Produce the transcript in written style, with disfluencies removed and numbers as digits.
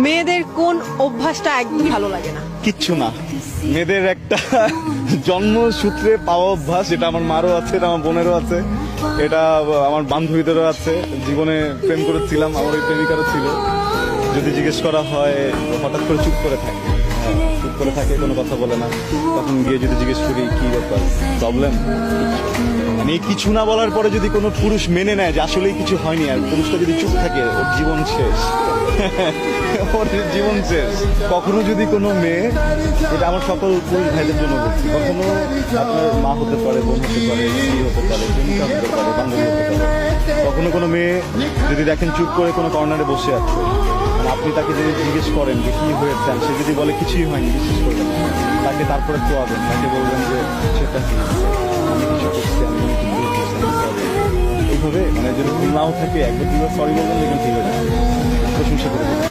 মেয়েদের কোন অভ্যাসটা একদম ভালো লাগে না? কিচ্ছু না, মেয়েদের একটা জন্মসূত্রে পাওয়া অভ্যাস, এটা আমার মারও আছে, এটা আমার বোনেরও আছে, এটা আমার বান্ধবীদেরও আছে। জীবনে প্রেম করেছিলাম, আমার ওই প্রেমিকারও ছিল। যদি জিজ্ঞেস করা হয় হঠাৎ করে চুপ করে থাকে, চুপ করে থাকে, কোনো কথা বলে না। তখন গিয়ে যদি জিজ্ঞেস করি কি ব্যাপার, প্রবলেম, মানে এই কিছু না বলার পরে যদি কোনো পুরুষ মেনে নেয় যে আসলেই কিছু হয়নি, আর পুরুষটা যদি চুপ থাকে, ওর জীবন শেষ। ওর জীবন শেষ। কখনো যদি কোনো মেয়ে, এটা আমার সকল পুরুষ ভাইদের জন্য বলছি, কখনো আপনার মা হতে পারে, বোন হতে পারে, স্ত্রী হতে পারে, প্রেমিকা হতে পারে, বান্ধবী হতে পারে, কখনো কোনো মেয়ে যদি দেখেন চুপ করে কোনো কর্নারে বসে আছে, মানে আপনি তাকে যদি জিজ্ঞেস করেন যে কি হয়েছে, সে যদি বলে কিছুই হয়নি, বিশ্বাস করবেন না। তাকে তারপরে খোয়াবেন, তাকে বলবেন যে সেটা কি, আমি কিছু করছি, আমি অনেক ভুল করছি, আমি sorry। এইভাবে মানে যদি ভুল নাও থাকে, একবার দুবার সরি বলবেন, দেখবেন ঠিক হয়ে যাবে, প্রশংসা করে দেবেন।